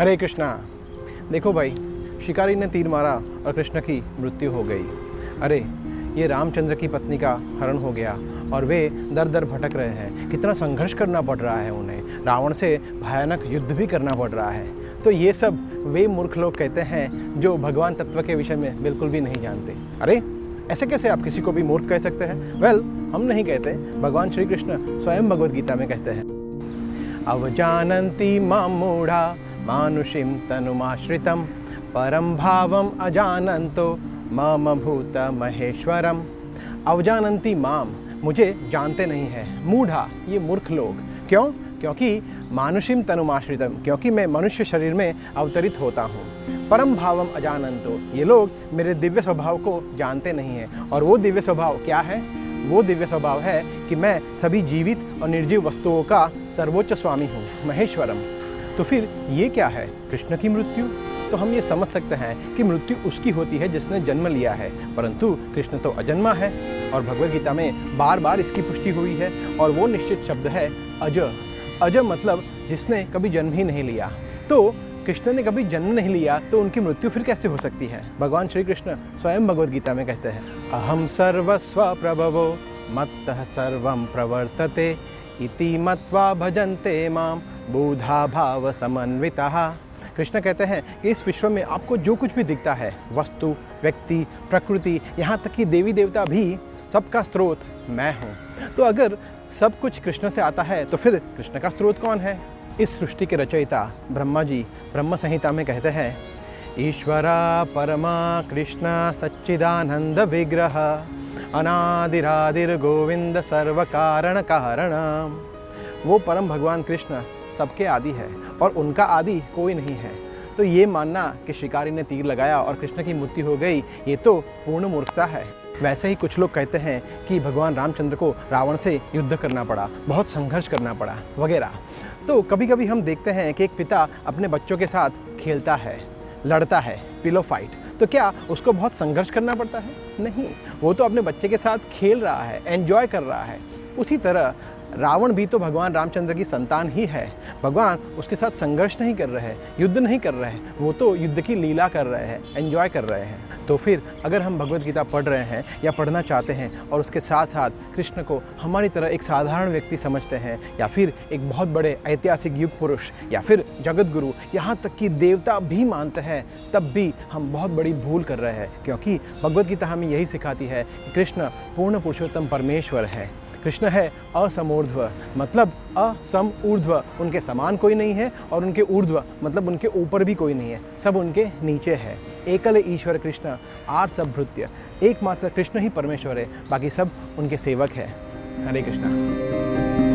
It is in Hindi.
हरे कृष्णा। देखो भाई, शिकारी ने तीर मारा और कृष्ण की मृत्यु हो गई। अरे ये रामचंद्र की पत्नी का हरण हो गया और वे दर दर भटक रहे हैं। कितना संघर्ष करना पड़ रहा है उन्हें, रावण से भयानक युद्ध भी करना पड़ रहा है। तो ये सब वे मूर्ख लोग कहते हैं जो भगवान तत्व के विषय में बिल्कुल भी नहीं जानते। अरे ऐसे कैसे आप किसी को भी मूर्ख कह सकते हैं? वेल, हम नहीं कहते, भगवान श्री कृष्ण स्वयं भगवद गीता में कहते हैं, अवजानन्ति मां मूढ़ा मानुषीं तनुमाश्रितं परम भावम अजानन्तो मम भूत महेश्वरम। अवजानन्ति माम, मुझे जानते नहीं है, मूढ़ा, ये मूर्ख लोग। क्यों? क्योंकि मानुषीं तनुमाश्रितम, क्योंकि मैं मनुष्य शरीर में अवतरित होता हूँ। परम भावम अजानन्तो, ये लोग मेरे दिव्य स्वभाव को जानते नहीं हैं। और वो दिव्य स्वभाव क्या है? वो दिव्य स्वभाव है कि मैं सभी जीवित और निर्जीव वस्तुओं का सर्वोच्च स्वामी हूँ, महेश्वरम। तो फिर ये क्या है? कृष्ण की मृत्यु। तो हम ये समझ सकते हैं कि मृत्यु उसकी होती है जिसने जन्म लिया है, परंतु कृष्ण तो अजन्मा है। और भगवद गीता में बार बार इसकी पुष्टि हुई है और वो निश्चित शब्द है अज। अज मतलब जिसने कभी जन्म ही नहीं लिया। तो कृष्ण ने कभी जन्म नहीं लिया तो उनकी मृत्यु फिर कैसे हो सकती है? भगवान श्री कृष्ण स्वयं भगवद गीता में कहते हैं, अहम सर्वस्व प्रभवो मत्तः सर्वं प्रवर्तते इति मत्वा भजन्ते माम बुधा भाव समन्वितः। कृष्ण कहते हैं कि इस विश्व में आपको जो कुछ भी दिखता है, वस्तु, व्यक्ति, प्रकृति, यहाँ तक कि देवी देवता भी, सबका स्रोत मैं हूँ। तो अगर सब कुछ कृष्ण से आता है तो फिर कृष्ण का स्रोत कौन है? इस सृष्टि के रचयिता ब्रह्मा जी ब्रह्म संहिता में कहते हैं, ईश्वरा परमा कृष्ण सच्चिदानंद विग्रह अनादिरादिर गोविंद सर्व कारण कारण। वो परम भगवान कृष्ण सबके आदि है और उनका आदि कोई नहीं है। तो ये मानना कि शिकारी ने तीर लगाया और कृष्ण की मृत्यु हो गई, ये तो पूर्ण मूर्खता है। वैसे ही कुछ लोग कहते हैं कि भगवान रामचंद्र को रावण से युद्ध करना पड़ा, बहुत संघर्ष करना पड़ा वगैरह। तो कभी कभी हम देखते हैं कि एक पिता अपने बच्चों के साथ खेलता है, लड़ता है, पिलो फाइट, तो क्या उसको बहुत संघर्ष करना पड़ता है? नहीं, वो तो अपने बच्चे के साथ खेल रहा है, एंजॉय कर रहा है। उसी तरह रावण भी तो भगवान रामचंद्र की संतान ही है। भगवान उसके साथ संघर्ष नहीं कर रहे हैं, युद्ध नहीं कर रहे हैं, वो तो युद्ध की लीला कर रहे हैं, एंजॉय कर रहे हैं। तो फिर अगर हम भगवद गीता पढ़ रहे हैं या पढ़ना चाहते हैं और उसके साथ साथ कृष्ण को हमारी तरह एक साधारण व्यक्ति समझते हैं या फिर एक बहुत बड़े ऐतिहासिक युग पुरुष या फिर जगत गुरु, यहाँ तक कि देवता भी मानते हैं, तब भी हम बहुत बड़ी भूल कर रहे हैं। क्योंकि भगवद गीता हमें यही सिखाती है कि कृष्ण पूर्ण पुरुषोत्तम परमेश्वर है। कृष्ण है असमूर्ध्व, मतलब असम ऊर्ध्व, उनके समान कोई नहीं है, और उनके ऊर्ध्व मतलब उनके ऊपर भी कोई नहीं है, सब उनके नीचे है। एकल ईश्वर कृष्ण आर सब भृत्य, एकमात्र कृष्ण ही परमेश्वर है, बाकी सब उनके सेवक है। हरे कृष्णा।